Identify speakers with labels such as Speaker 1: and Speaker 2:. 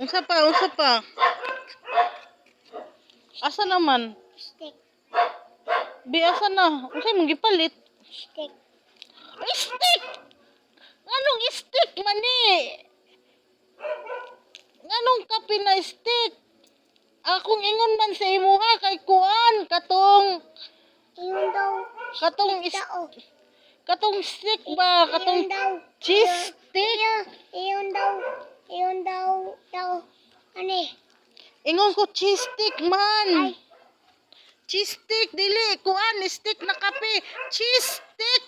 Speaker 1: Unsa pa, unsa pa? Asa naman?
Speaker 2: Stick.
Speaker 1: Bi asa na? Unsay mong gipalit?
Speaker 2: Stick.
Speaker 1: Ay, stick! Anong stick mani? Anong kape na stick? Akong ingon man sa imuha kay kuan katong
Speaker 2: Iyon daw.
Speaker 1: katong
Speaker 2: Tao.
Speaker 1: katong stick ba? Katong
Speaker 2: Iyon daw.
Speaker 1: cheese stick.
Speaker 2: Iyon daw. Iyon daw. Ani?
Speaker 1: Ingon ko cheese stick man.
Speaker 2: Ay.
Speaker 1: Cheese stick dili kuan stick na kape. Cheese stick.